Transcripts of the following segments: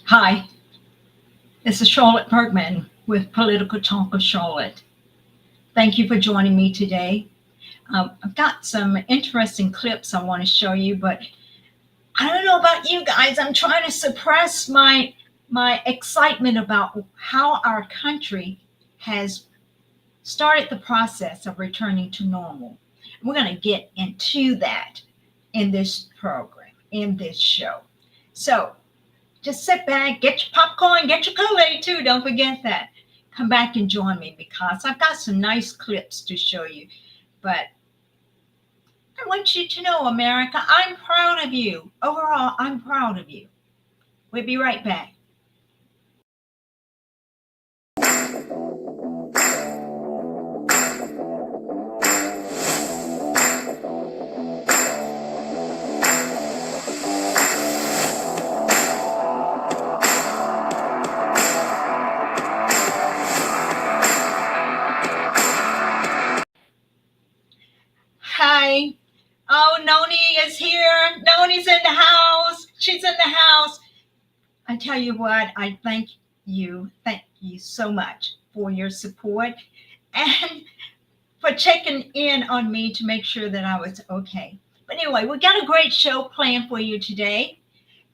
Hi, this is Charlotte Bergman with Political Talk of Charlotte. Thank you for joining me today. I've got some interesting clips I want to show you, but I don't know about you guys. I'm trying to suppress my excitement about how our country has started the process of returning to normal. We're going to get into that in this program, in this show. So just sit back, get your popcorn, get your Kool-Aid too. Don't forget that. Come back and join me because I've got some nice clips to show you. But I want you to know, America, I'm proud of you. Overall, I'm proud of you. We'll be right back. Hi. Oh, Noni is here. Noni's in the house. She's in the house. I tell you what, I thank you. Thank you so much for your support and for checking in on me to make sure that I was okay. But anyway, we got a great show planned for you today.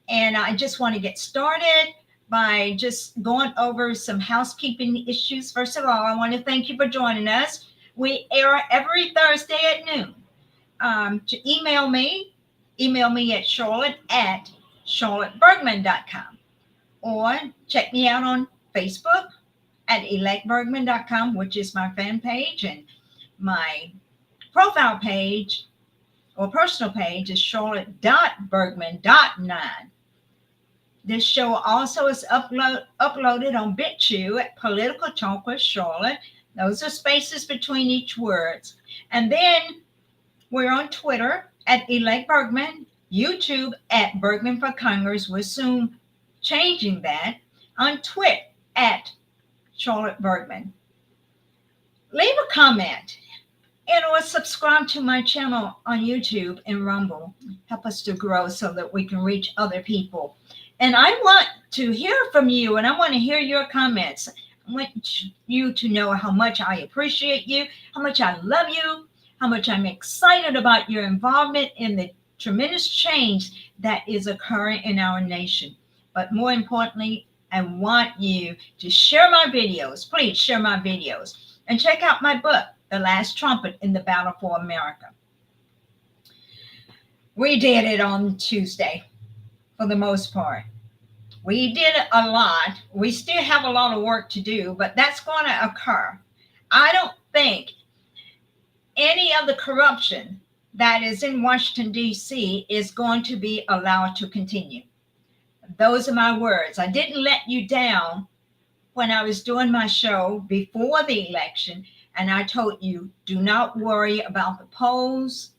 And I just want to get started by just going over some housekeeping issues. First of all, I want to thank you for joining us. We air every Thursday at noon. To email me at charlotte@charlottebergman.com, or check me out on Facebook at electbergman.com, which is my fan page, and my profile page or personal page is charlotte.bergman.9. This show also is uploaded on Bitchute at Political Talk with Charlotte. Those are spaces between each words. And then we're on Twitter at Elect Bergman, YouTube at Bergman for Congress. We're soon changing that. On Twit at Charlotte Bergman. Leave a comment and or subscribe to my channel on YouTube and Rumble. Help us to grow so that we can reach other people. And I want to hear from you, and I want to hear your comments. I want you to know how much I appreciate you, how much I love you, how much I'm excited about your involvement in the tremendous change that is occurring in our nation. But more importantly, I want you to share my videos. Please share my videos and check out my book, The Last Trumpet in the Battle for America. We did it on Tuesday for the most part. We did a lot. We still have a lot of work to do, but that's going to occur. I don't think any of the corruption that is in Washington, D.C. is going to be allowed to continue. Those are my words. I didn't let you down when I was doing my show before the election, and I told you, do not worry about the polls.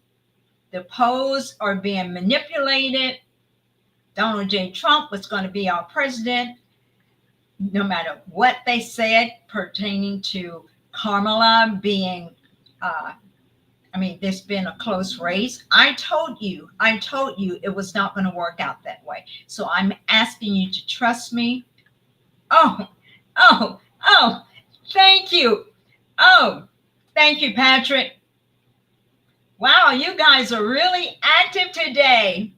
The polls are being manipulated. Donald J. Trump was going to be our president, no matter what they said pertaining to Kamala being, there's been a close race. I told you it was not going to work out that way. So I'm asking you to trust me. Oh, thank you. Oh, thank you, Patrick. Wow, you guys are really active today.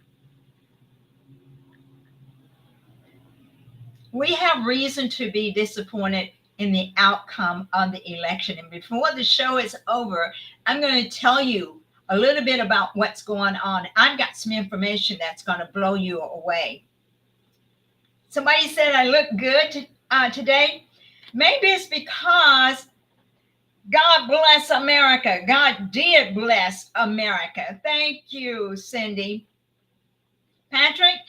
We have reason to be disappointed in the outcome of the election. And before the show is over, I'm going to tell you a little bit about what's going on. I've got some information that's going to blow you away. Somebody said I look good today. Maybe it's because God bless America. God did bless America. Thank you, Cindy. Patrick?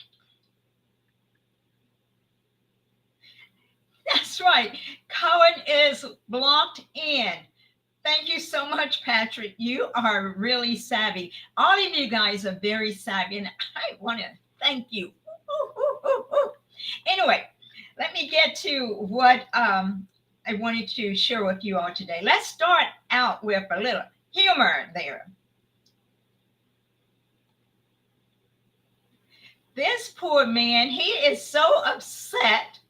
That's right. Cohen is blocked in. Thank you so much, Patrick. You are really savvy. All of you guys are very savvy, and I want to thank you. Anyway, let me get to what I wanted to share with you all today. Let's start out with a little humor there. This poor man, he is so upset.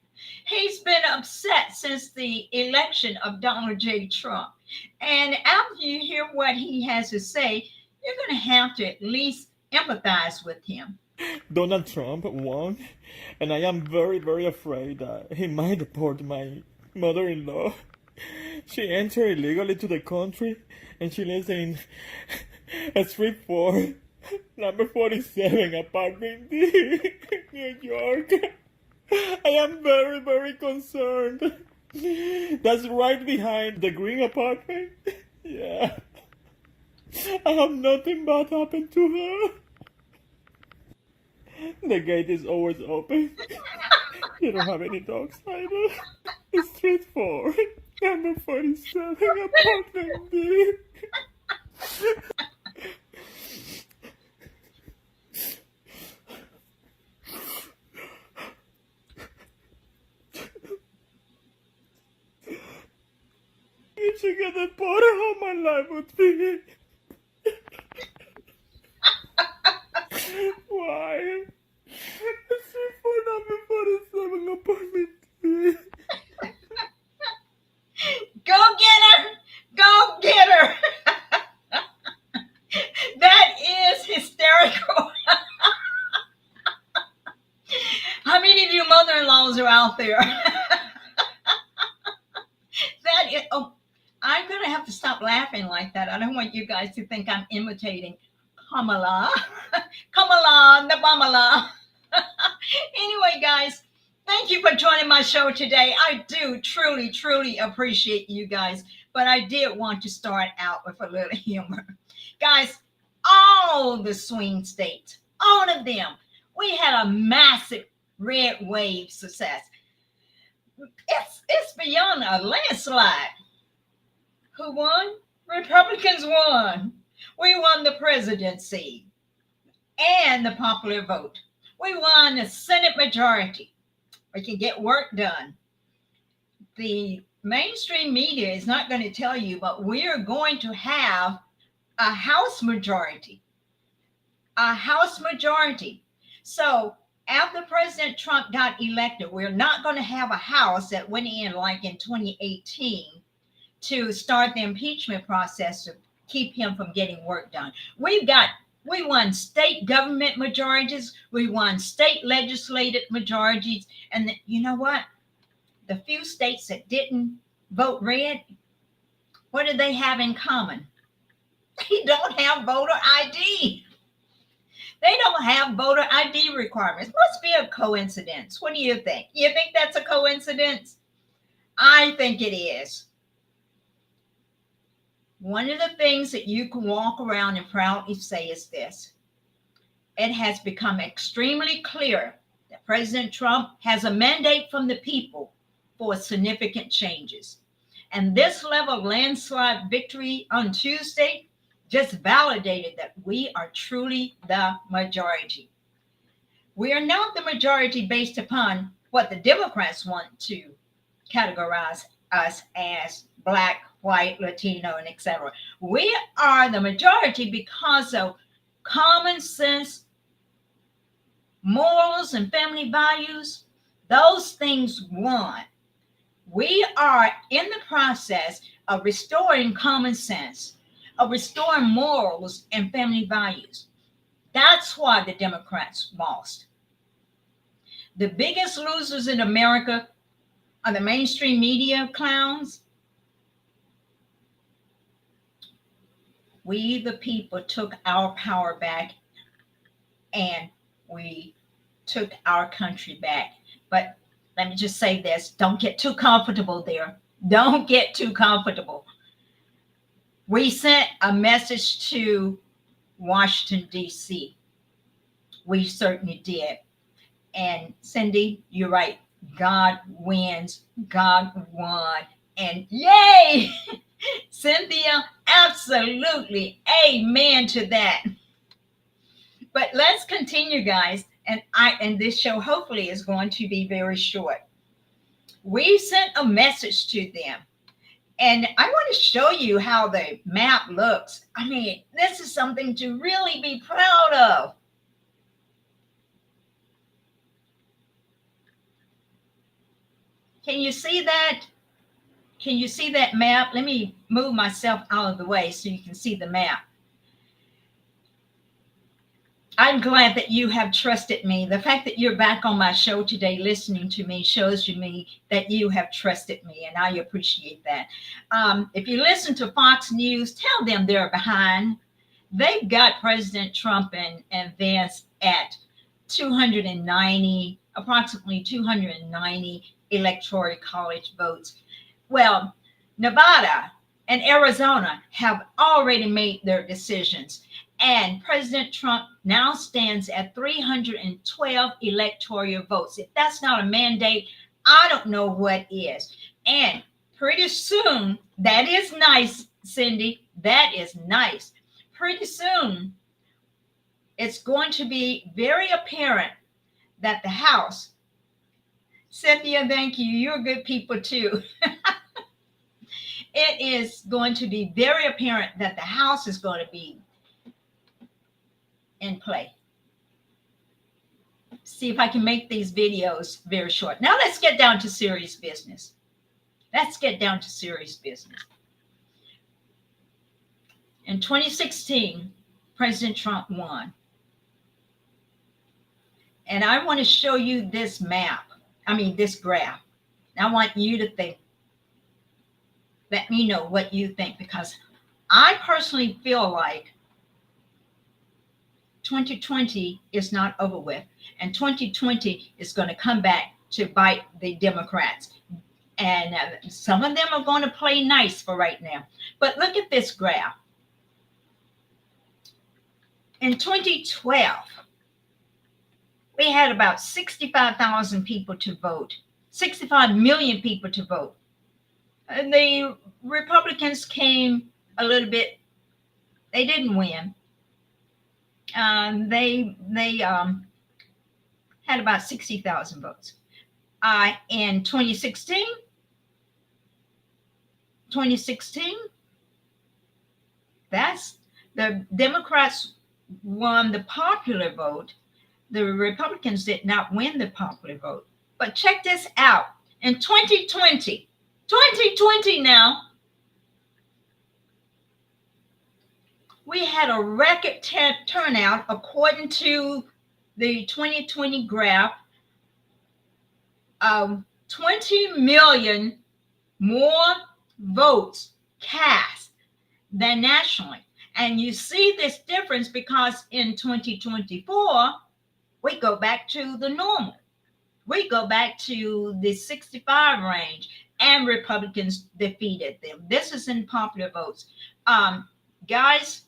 He's been upset since the election of Donald J. Trump. And after you hear what he has to say, you're going to have to at least empathize with him. Donald Trump won, and I am very, very afraid that he might deport my mother-in-law. She entered illegally to the country, and she lives in a street 4, number 47, apartment D, New York. I am very, very concerned. That's right behind the green apartment. Yeah. I have nothing bad happened to her. The gate is always open. You don't have any dogs either. It's street 4, number 47, apartment B. If you get the border, how my life would be. Why? It's street 4, number 47, apartment B. Go get her! Go get her! That is hysterical. How many of you mother-in-laws are out there? That is, oh, I'm going to have to stop laughing like that. I don't want you guys to think I'm imitating Kamala. Kamala, the Bamala. Anyway, guys, thank you for joining my show today. I do truly, truly appreciate you guys, but I did want to start out with a little humor. Guys, all the swing states, all of them, we had a massive red wave success. It's beyond a landslide. Who won? Republicans won. We won the presidency and the popular vote. We won the Senate majority. We can get work done. The mainstream media is not going to tell you, but we are going to have a House majority. A House majority. So after President Trump got elected, we're not going to have a House that went in like in 2018 to start the impeachment process to keep him from getting work done. We won state government majorities. We won state legislative majorities. And you know what? The few states that didn't vote red, what do they have in common? They don't have voter ID. They don't have voter ID requirements. Must be a coincidence. What do you think? You think that's a coincidence? I think it is. One of the things that you can walk around and proudly say is this. It has become extremely clear that President Trump has a mandate from the people for significant changes. And this level of landslide victory on Tuesday just validated that we are truly the majority. We are not the majority based upon what the Democrats want to categorize us as Black, white, Latino, and etc. We are the majority because of common sense, morals, and family values. Those things won. We are in the process of restoring common sense, of restoring morals and family values. That's why the Democrats lost. The biggest losers in America are the mainstream media clowns. We, the people, took our power back and we took our country back. But let me just say this. Don't get too comfortable there. Don't get too comfortable. We sent a message to Washington, D.C. We certainly did. And Cindy, you're right. God wins. God won. And yay! Cynthia, absolutely. Amen to that. But let's continue, guys. And this show hopefully is going to be very short. We sent a message to them. And I want to show you how the map looks. I mean, this is something to really be proud of. Can you see that? Can you see that map? Let me move myself out of the way so you can see the map. I'm glad that you have trusted me. The fact that you're back on my show today listening to me shows me that you have trusted me, and I appreciate that. If you listen to Fox News, tell them they're behind. They've got President Trump and Vance at 290, approximately 290 electoral college votes. Well, Nevada and Arizona have already made their decisions. And President Trump now stands at 312 electoral votes. If that's not a mandate, I don't know what is. And pretty soon, that is nice, Cindy. That is nice. Pretty soon, it's going to be very apparent that the House, Cynthia, thank you. You're good people too. It is going to be very apparent that the House is going to be in play. See if I can make these videos very short. Now let's get down to serious business. Let's get down to serious business. In 2016, President Trump won. And I want to show you this map. This graph. I want you to think. Let me know what you think, because I personally feel like 2020 is not over with, and 2020 is going to come back to bite the Democrats. And some of them are going to play nice for right now. But look at this graph. In 2012, we had about 65,000 people to vote, 65 million people to vote. And the Republicans came a little bit, they didn't win. They had about 60,000 votes. In 2016, that's the Democrats won the popular vote. The Republicans did not win the popular vote. But check this out. In 2020 now, we had a record turnout according to the 2020 graph of 20 million more votes cast than nationally. And you see this difference because in 2024, we go back to the normal. We go back to the 65 range, and Republicans defeated them. This is in popular votes. Guys,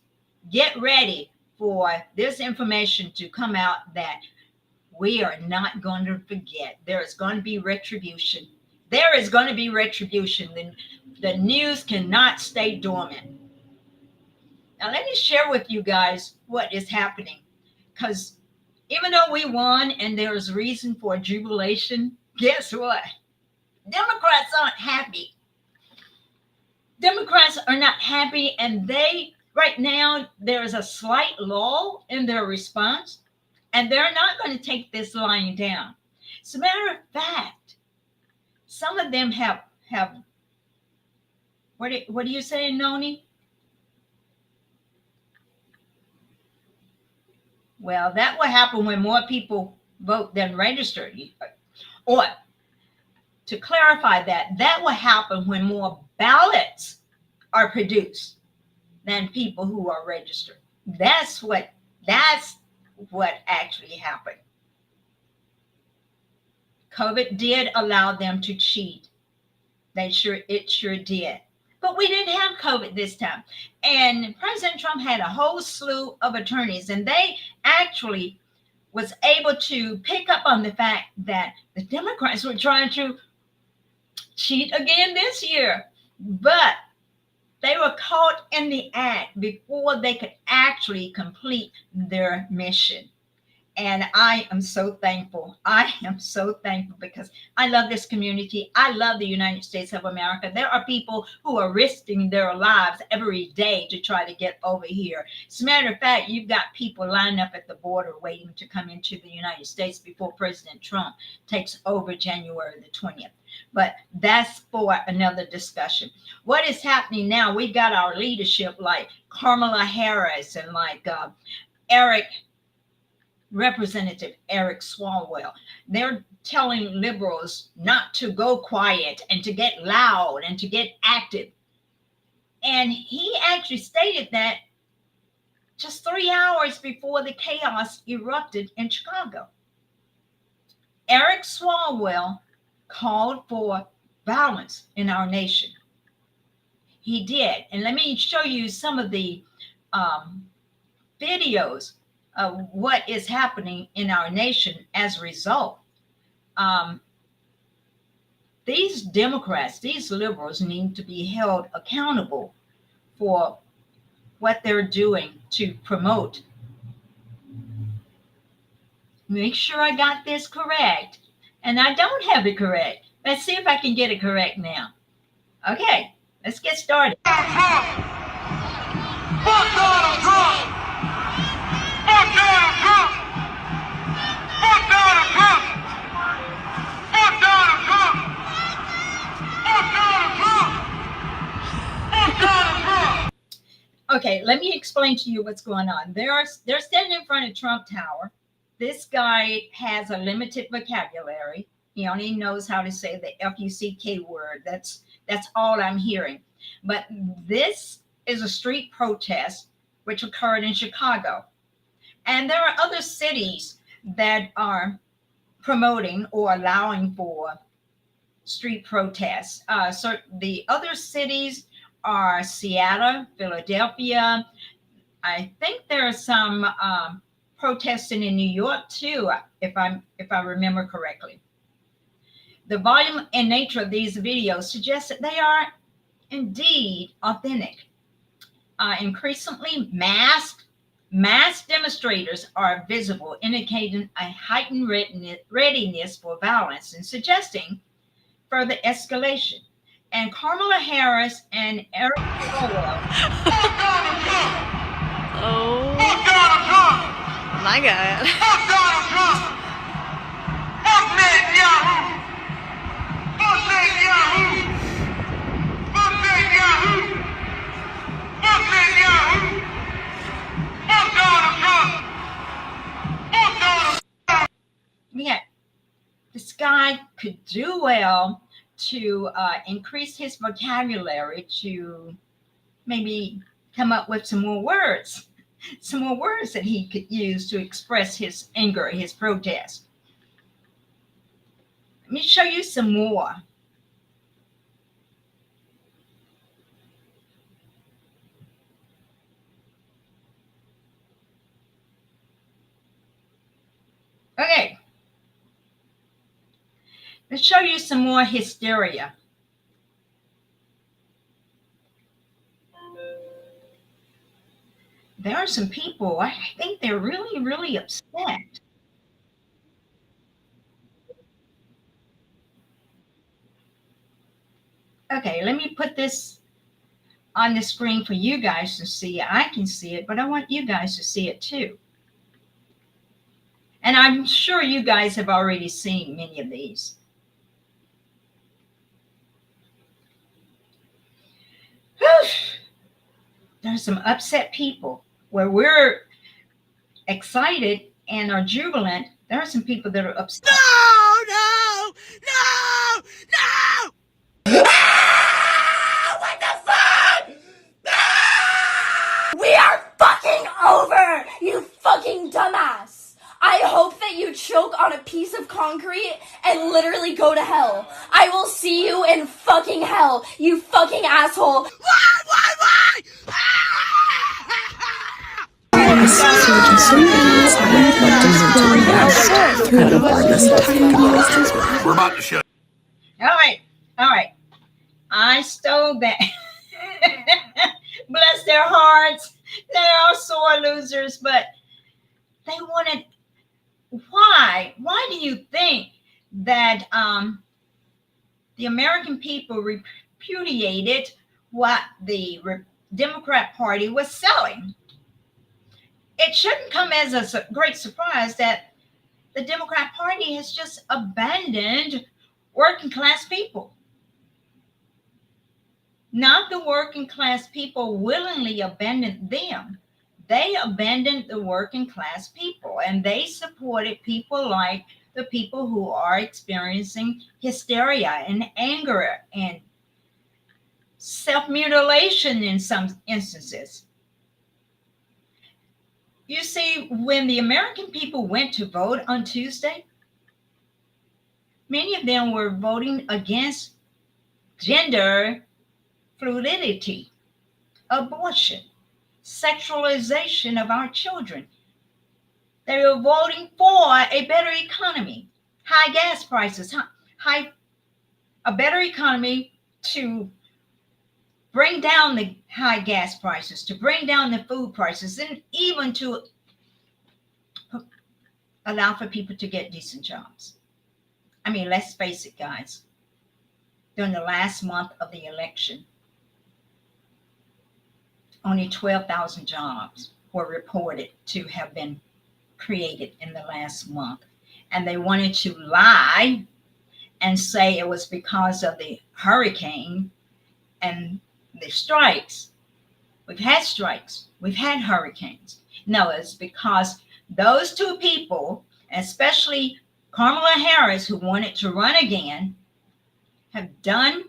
get ready for this information to come out that we are not going to forget. There is going to be retribution. There is going to be retribution. The news cannot stay dormant. Now, let me share with you guys what is happening. Because even though we won and there's reason for jubilation, guess what? Democrats aren't happy. Democrats are not happy, and right now, there is a slight lull in their response, and they're not going to take this lying down. As a matter of fact, some of them have what are you saying, Noni? Well, that will happen when more people vote than registered. Or to clarify that will happen when more ballots are produced than people who are registered. That's what actually happened. COVID did allow them to cheat. It sure did. But we didn't have COVID this time. And President Trump had a whole slew of attorneys, and they actually was able to pick up on the fact that the Democrats were trying to cheat again this year. But they were caught in the act before they could actually complete their mission. And I am so thankful. I am so thankful because I love this community. I love the United States of America. There are people who are risking their lives every day to try to get over here. As a matter of fact, you've got people lined up at the border waiting to come into the United States before President Trump takes over January the 20th. But that's for another discussion. What is happening now? We got our leadership like Kamala Harris and like Eric, Representative Eric Swalwell. They're telling liberals not to go quiet and to get loud and to get active. And he actually stated that just 3 hours before the chaos erupted in Chicago. Eric Swalwell called for violence in our nation. He did. And let me show you some of the videos of what is happening in our nation as a result. These Democrats, these liberals need to be held accountable for what they're doing to promote. Make sure I got this correct. And I don't have it correct. Let's see if I can get it correct now. Okay, let's get started. Fuck Donald Trump! Fuck Donald Trump! Fuck Donald Trump! Fuck Donald Trump! Fuck Donald Trump! Fuck Donald Trump! Okay, let me explain to you what's going on. They're standing in front of Trump Tower. This guy has a limited vocabulary. He only knows how to say the F-U-C-K word. That's all I'm hearing. But this is a street protest which occurred in Chicago. And there are other cities that are promoting or allowing for street protests. So the other cities are Seattle, Philadelphia. I think there are some protesting in New York too, if I remember correctly. The volume and nature of these videos suggests that they are indeed authentic. Increasingly mass demonstrators are visible, indicating a heightened readiness for violence and suggesting further escalation. And Kamala Harris and Eric Swalwell. Oh Fuck Donald Trump! my God. Fuck Donald Trump! Fuck Netanyahu! Fuck Netanyahu! Fuck Netanyahu! Fuck Netanyahu! Fuck Donald Trump! Fuck Donald Trump! Yeah, this guy could do well to increase his vocabulary to maybe come up with some more words that he could use to express his anger, his protest. Let me show you some more. Okay. Let's show you some more hysteria. There are some people, I think they're really, really upset. Okay, let me put this on the screen for you guys to see. I can see it, but I want you guys to see it too. And I'm sure you guys have already seen many of these. Whew. There's some upset people where we're excited and are jubilant. There are some people that are upset. No! What the fuck? We are fucking over, you fucking dumbass. I hope that you choke on a piece of concrete and literally go to hell. I will see you in fucking hell, you fucking asshole. Why? We're about to shut. All right. I stole that. Bless their hearts. They are sore losers, but they wanted. Why? Why do you think that the American people repudiated what the Democrat Party was selling? It shouldn't come as a great surprise that the Democrat Party has just abandoned working class people. Not the working class people willingly abandoned them. They abandoned the working class people and they supported people like the people who are experiencing hysteria and anger and self mutilation in some instances. You see, when the American people went to vote on Tuesday, many of them were voting against gender fluidity, abortion, sexualization of our children. They were voting for a better economy, high gas prices, high a better economy to bring down the high gas prices, to bring down the food prices, and even to allow for people to get decent jobs. I mean, let's face it, guys. During the last month of the election, only 12,000 jobs were reported to have been created in the last month. And they wanted to lie and say it was because of the hurricane and the strikes. We've had strikes, we've had hurricanes. No, it's because those two people, especially Kamala Harris, who wanted to run again, have done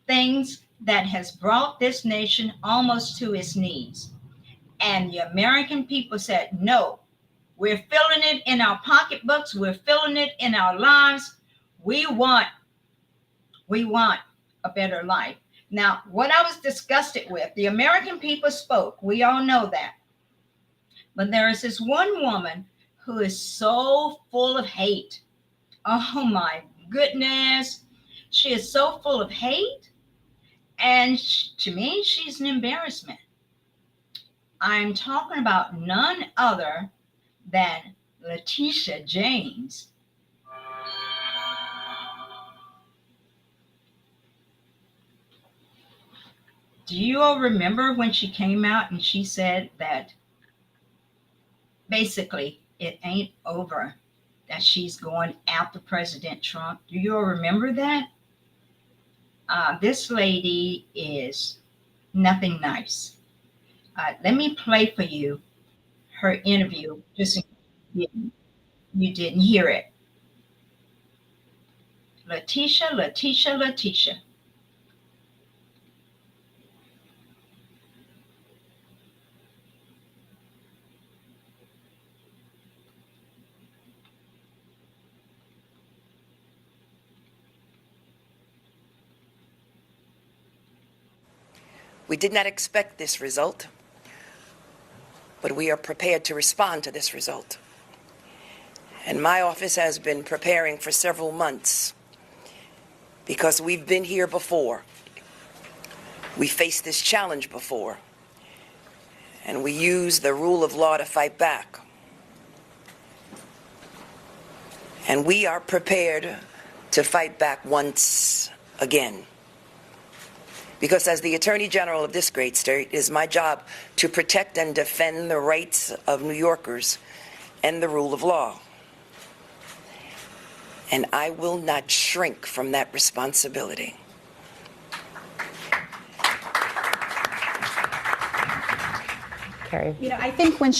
things that has brought this nation almost to its knees. And the American people said, no, we're feeling it in our pocketbooks. We're feeling it in our lives. We want a better life. Now, what I was disgusted with, the American people spoke. We all know that. But there is this one woman who is so full of hate. Oh my goodness. She is so full of hate. And to me, she's an embarrassment. I'm talking about none other than Letitia James. Do you all remember when she came out and she said that basically it ain't over, that she's going after President Trump? Do you all remember that? This lady is nothing nice. Let me play for you her interview, just in case you didn't hear it. Letitia. We did not expect this result, but we are prepared to respond to this result. And my office has been preparing for several months because we've been here before. We faced this challenge before, and we used the rule of law to fight back. And we are prepared to fight back once again. Because as the Attorney General of this great state, it is my job to protect and defend the rights of New Yorkers and the rule of law. And I will not shrink from that responsibility. Carrie. You know, I think when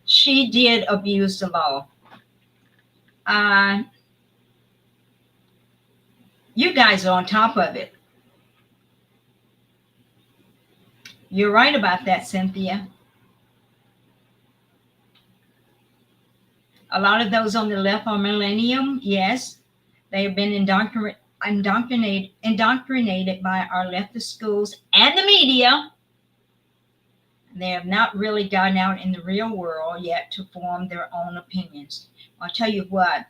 she did abuse the law. You guys are on top of it. You're right about that, Cynthia. A lot of those on the left are millennium. Yes, they have been indoctrinated by our leftist schools and the media. They have not really gotten out in the real world yet to form their own opinions. I'll tell you what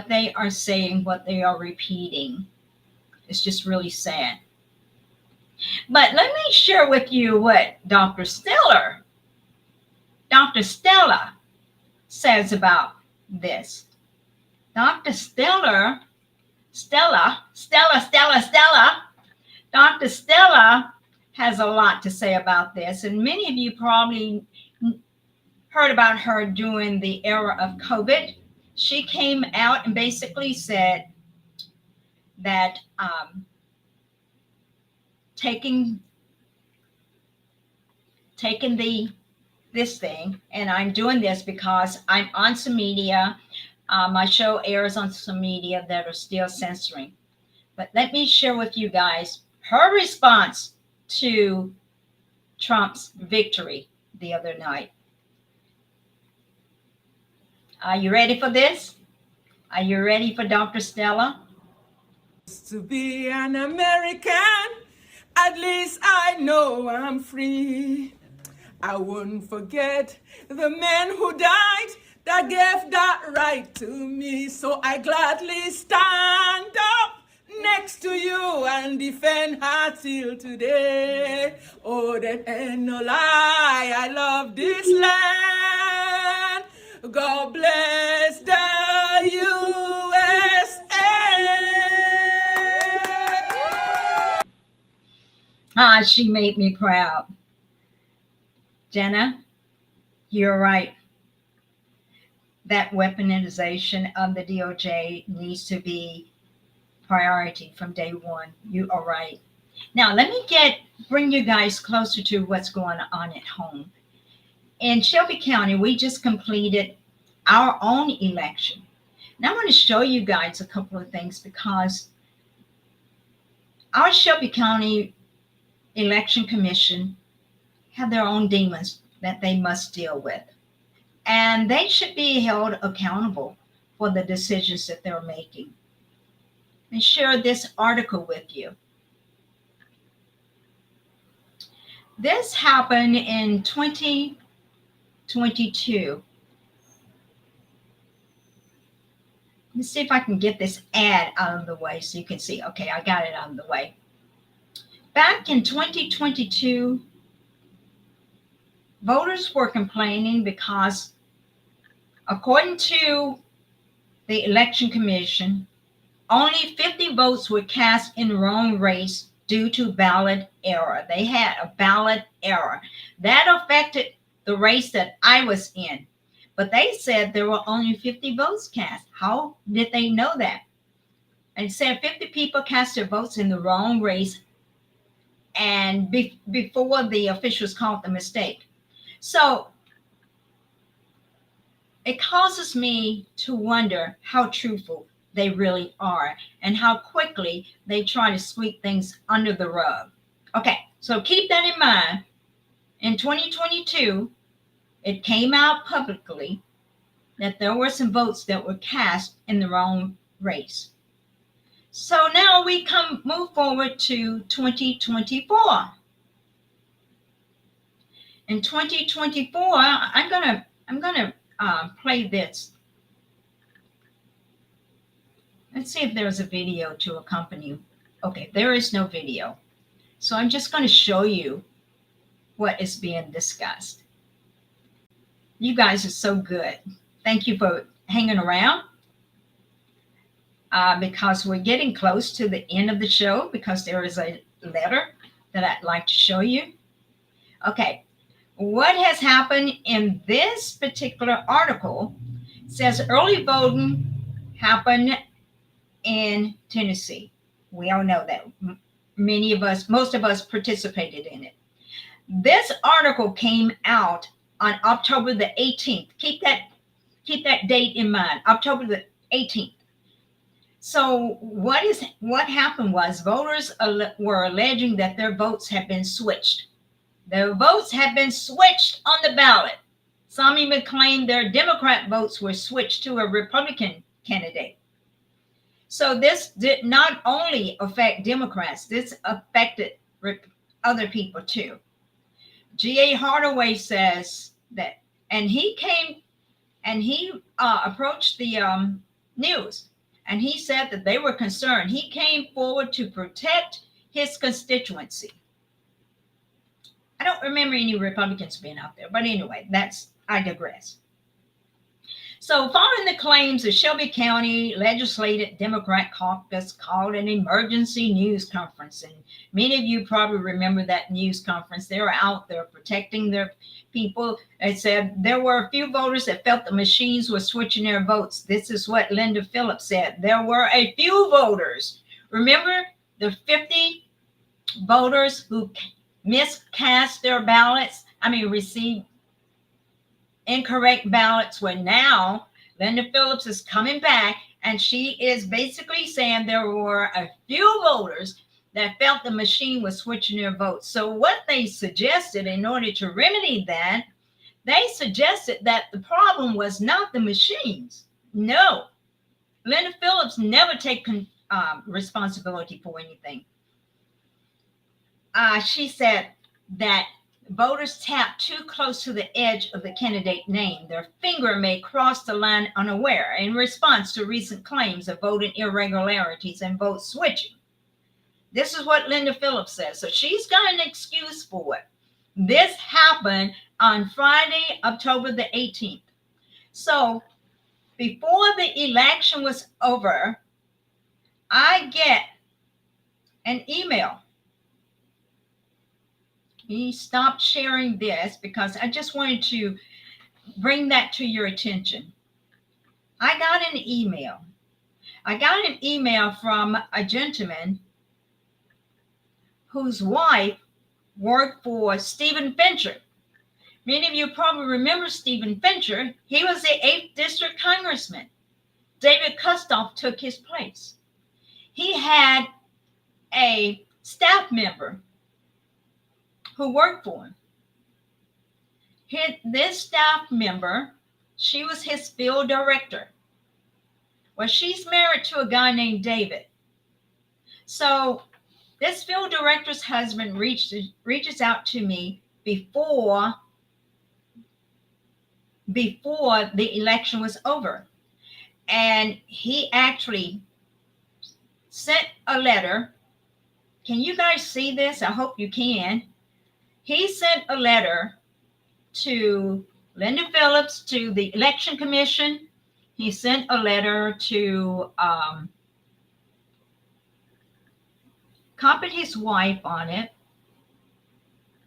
they are saying, what they are repeating, is just really sad. But let me share with you what Dr. Stella says about this. Dr. Dr. Stella has a lot to say about this. And many of you probably heard about her during the era of COVID. She came out and basically said that taking this thing, and I'm doing this because I'm on some media. My show airs on some media that are still censoring. But let me share with you guys her response to Trump's victory the other night. Are you ready for this? Are you ready for Dr. Stella? To be an American, at least I know I'm free. I wouldn't forget the men who died that gave that right to me. So I gladly stand up next to you and defend her till today. Oh, that ain't no lie. I love this land. God bless the USA. She made me proud. Jenna, you're right. That weaponization of the DOJ needs to be priority from day one. You are right. Now, let me bring you guys closer to what's going on at home. In Shelby County, we just completed our own election. Now, I want to show you guys a couple of things because our Shelby County Election Commission have their own demons that they must deal with. And they should be held accountable for the decisions that they're making. And share this article with you. This happened in 2022. Let me see if I can get this ad out of the way so you can see. Okay, I got it out of the way. Back in 2022, voters were complaining because, according to the Election Commission, only 50 votes were cast in the wrong race due to ballot error. They had a ballot error. That affected the race that I was in. But they said there were only 50 votes cast. How did they know that? And said 50 people cast their votes in the wrong race and before the officials caught the mistake. So it causes me to wonder how truthful they really are and how quickly they try to sweep things under the rug. Okay, so keep that in mind. In 2022, it came out publicly that there were some votes that were cast in the wrong race. So now we move forward to 2024. In 2024, I'm gonna play this. Let's see if there's a video to accompany. Okay, there is no video. So I'm just going to show you what is being discussed. You guys are so good. Thank you for hanging around because we're getting close to the end of the show because there is a letter that I'd like to show you. Okay, what has happened in this particular article says early voting happened in Tennessee. We all know that. Most of us participated in it. This article came out on October the 18th. Keep that date in mind, October the 18th. So what happened was voters were alleging that their votes had been switched. Their votes had been switched on the ballot. Some even claimed their Democrat votes were switched to a Republican candidate. So this did not only affect Democrats, this affected other people too. G.A. Hardaway says that, and he approached the news, and he said that they were concerned. He came forward to protect his constituency. I don't remember any Republicans being out there, but anyway, I digress. So, following the claims, the Shelby County Legislative Democrat Caucus called an emergency news conference. And many of you probably remember that news conference. They were out there protecting their people. They said there were a few voters that felt the machines were switching their votes. This is what Linda Phillips said. There were a few voters. Remember the 50 voters who miscast their ballots? Received incorrect ballots. Were now Linda Phillips is coming back, and she is basically saying there were a few voters that felt the machine was switching their votes. So what they suggested in order to remedy that, they suggested that the problem was not the machines. No, Linda Phillips never taken responsibility for anything. She said that voters tapped too close to the edge of the candidate name. Their finger may cross the line unaware in response to recent claims of voting irregularities and vote switching. This is what Linda Phillips says. So she's got an excuse for it. This happened on Friday, October the 18th. So before the election was over, I get an email. He stopped sharing this because I just wanted to bring that to your attention. I got an email. I got an email from a gentleman whose wife worked for Stephen Fincher. Many of you probably remember Stephen Fincher. He was the 8th District Congressman. David Kustoff took his place. He had a staff member who worked for him. This staff member, she was his field director. Well, she's married to a guy named David. So this field director's husband reaches out to me before the election was over. And he actually sent a letter. Can you guys see this? I hope you can. He sent a letter to Linda Phillips, to the Election Commission. He sent a letter to copied his wife on it,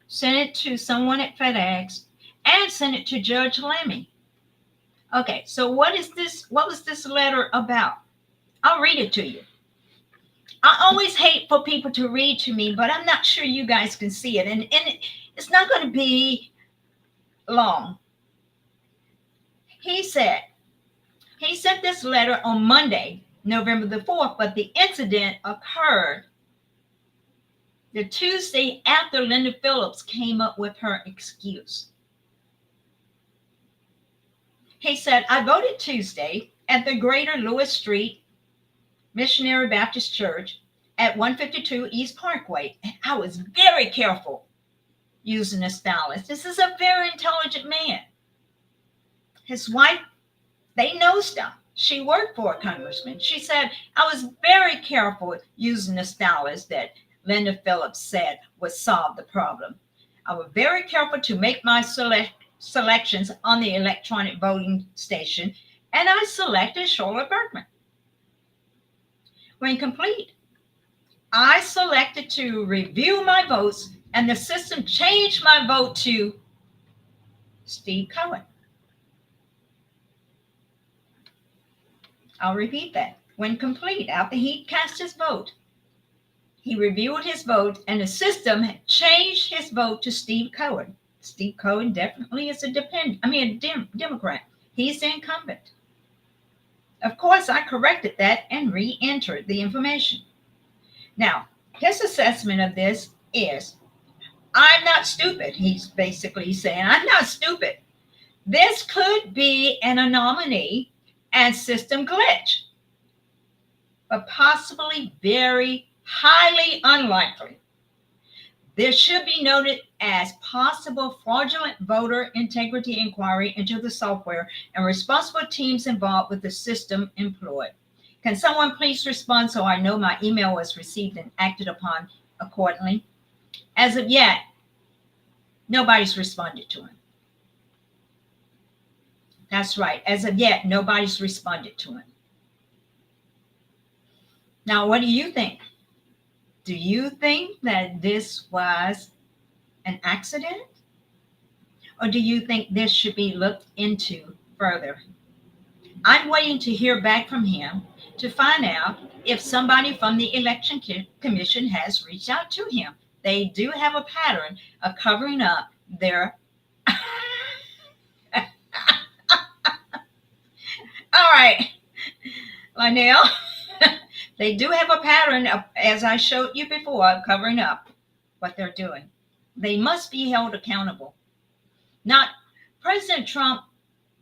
sent it to someone at FedEx, and sent it to Judge Lemmy. Okay, so what is this? What was this letter about? I'll read it to you. I always hate for people to read to me, but I'm not sure you guys can see it. And it's not going to be long. He sent this letter on Monday, November the 4th, but the incident occurred the Tuesday after Linda Phillips came up with her excuse. He said, I voted Tuesday at the Greater Lewis Street Missionary Baptist Church at 152 East Parkway. And I was very careful using a stylist. This is a very intelligent man. His wife, they know stuff. She worked for a congressman. She said, I was very careful using a stylist that Linda Phillips said would solve the problem. I was very careful to make my selections on the electronic voting station, and I selected Charlotte Bergman. When complete, I selected to review my votes, and the system changed my vote to Steve Cohen. I'll repeat that. When complete, after he cast his vote, he reviewed his vote, and the system had changed his vote to Steve Cohen. Steve Cohen definitely is a Democrat. He's the incumbent. Of course, I corrected that and re-entered the information. Now, his assessment of this is, I'm not stupid. He's basically saying, I'm not stupid. This could be an anomaly and system glitch, but possibly very highly unlikely. This should be noted as possible fraudulent voter integrity inquiry into the software and responsible teams involved with the system employed. Can someone please respond so I know my email was received and acted upon accordingly? As of yet, nobody's responded to him. That's right. As of yet, nobody's responded to him. Now, what do you think? Do you think that this was an accident? Or do you think this should be looked into further? I'm waiting to hear back from him to find out if somebody from the election commission has reached out to him. They do have a pattern of covering up their. All right, Lionel. They do have a pattern of, as I showed you before, of covering up what they're doing. They must be held accountable. Not President Trump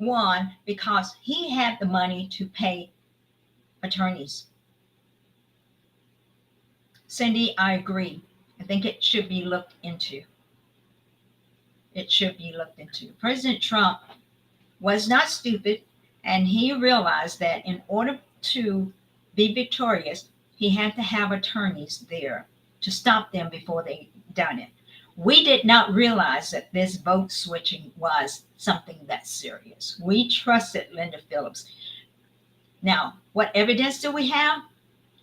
won because he had the money to pay attorneys. Cindy, I agree. I think it should be looked into. It should be looked into. President Trump was not stupid, and he realized that in order to be victorious, he had to have attorneys there to stop them before they done it. We did not realize that this vote switching was something that serious. We trusted Linda Phillips. Now, what evidence do we have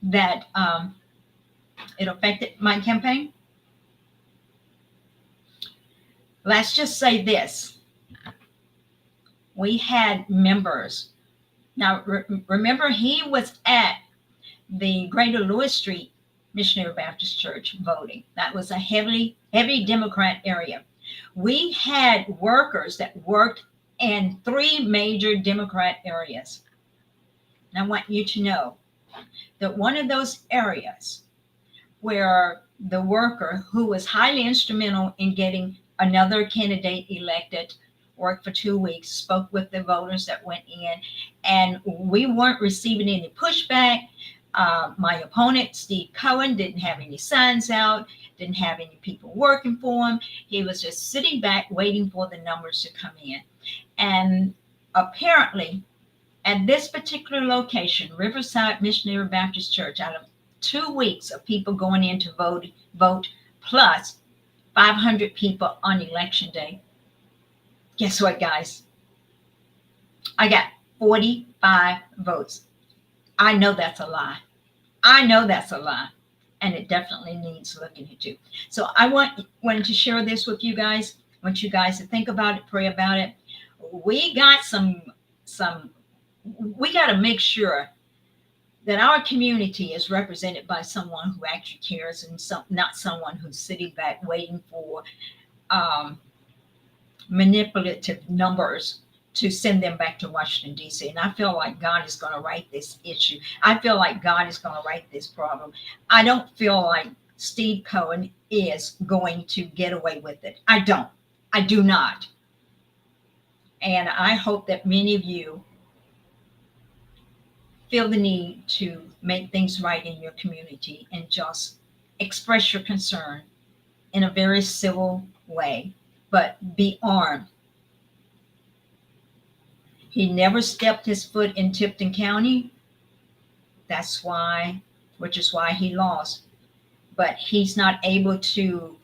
that it affected my campaign? Let's just say this. We had members. Now, remember, he was at the Greater Lewis Street Missionary Baptist Church voting. That was a heavy Democrat area. We had workers that worked in 3 major Democrat areas. And I want you to know that one of those areas where the worker who was highly instrumental in getting another candidate elected worked for 2 weeks, spoke with the voters that went in, and we weren't receiving any pushback. My opponent, Steve Cohen, didn't have any signs out, didn't have any people working for him. He was just sitting back waiting for the numbers to come in. And apparently, at this particular location, Riverside Missionary Baptist Church, out of 2 weeks of people going in to vote plus 500 people on election day, guess what, guys? I got 45 votes. I know that's a lie. I know that's a lie. And it definitely needs looking into. So I wanted to share this with you guys. I want you guys to think about it, pray about it. We got we got to make sure that our community is represented by someone who actually cares, and not someone who's sitting back waiting for manipulative numbers to send them back to Washington, D.C. And I feel like God is going to right this issue. I feel like God is going to right this problem. I don't feel like Steve Cohen is going to get away with it. I don't. I do not. And I hope that many of you feel the need to make things right in your community and just express your concern in a very civil way, but be armed. He never stepped his foot in Tipton County. Which is why he lost. But he's not able to,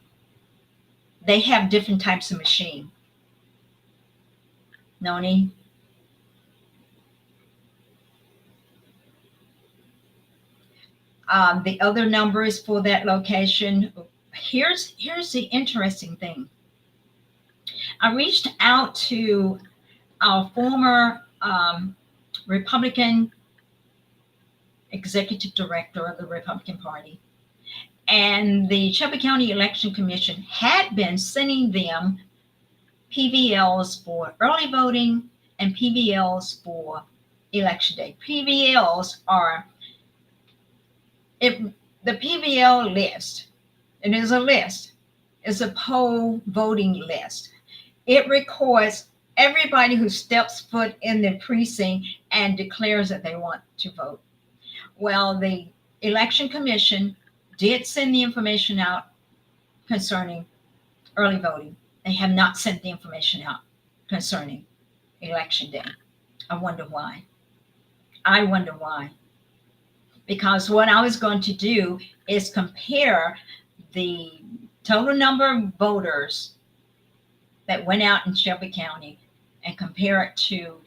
they have different types of machine. Noni? The other numbers for that location. Here's the interesting thing. I reached out to our former Republican executive director of the Republican Party, and the Shelby County Election Commission had been sending them PVLs for early voting and PVLs for election day. PVLs are, if the PVL list, and there's a list, is a poll voting list. It records everybody who steps foot in the precinct and declares that they want to vote. Well, the Election Commission did send the information out concerning early voting. They have not sent the information out concerning election day. I wonder why. Because what I was going to do is compare the total number of voters that went out in Shelby County and compare it to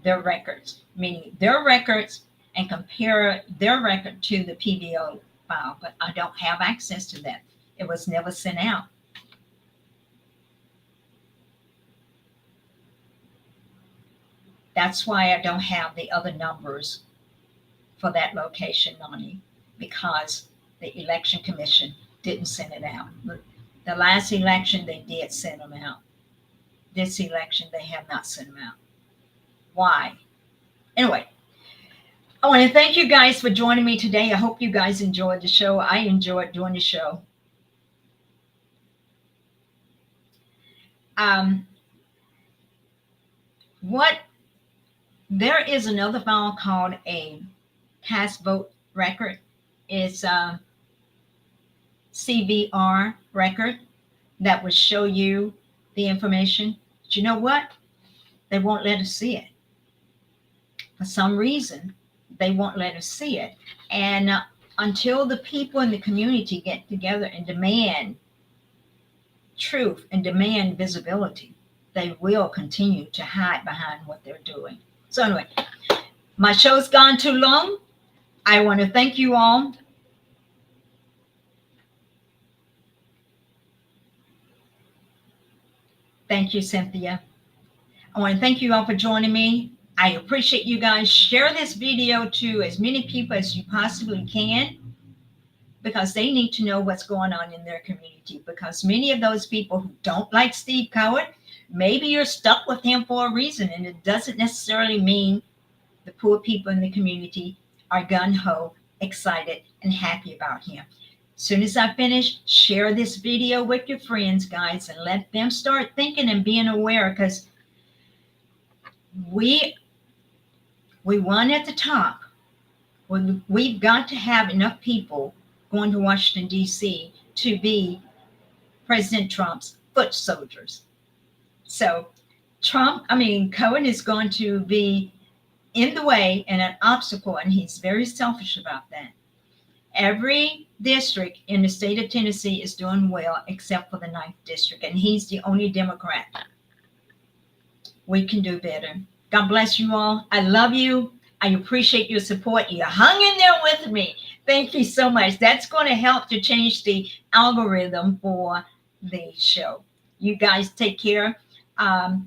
their records, meaning their records, and compare their record to the PBO file, but I don't have access to that. It was never sent out. That's why I don't have the other numbers for that location, Nani, because the election commission didn't send it out. The last election, they did send them out. This election, they have not sent them out. Why? Anyway, I want to thank you guys for joining me today. I hope you guys enjoyed the show. I enjoyed doing the show. There is another file called a cast vote record. It's a CVR record that will show you the information. But you know what? They won't let us see it. For some reason, they won't let us see it. And until the people in the community get together and demand truth and demand visibility, they will continue to hide behind what they're doing. So anyway, my show's gone too long. I want to thank you all. Thank you, Cynthia. I want to thank you all for joining me. I appreciate you guys. Share this video to as many people as you possibly can, because they need to know what's going on in their community. Because many of those people who don't like Steve Coward, maybe you're stuck with him for a reason, and it doesn't necessarily mean the poor people in the community are gung-ho, excited, and happy about him. As soon as I finish, share this video with your friends, guys, and let them start thinking and being aware, because we won at the top. We've got to have enough people going to Washington, D.C. to be President Trump's foot soldiers. So Cohen is going to be in the way and an obstacle, and he's very selfish about that. Every district in the state of Tennessee is doing well except for the 9th district, and he's the only Democrat. We can do better. God bless you all. I love you. I appreciate your support. You hung in there with me. Thank you so much. That's going to help to change the algorithm for the show. You guys take care.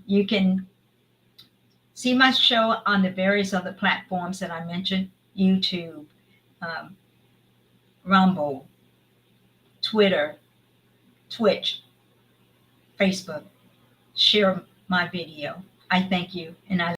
You can see my show on the various other platforms that I mentioned: YouTube, Rumble, Twitter, Twitch, Facebook. Share my video. I thank you, and I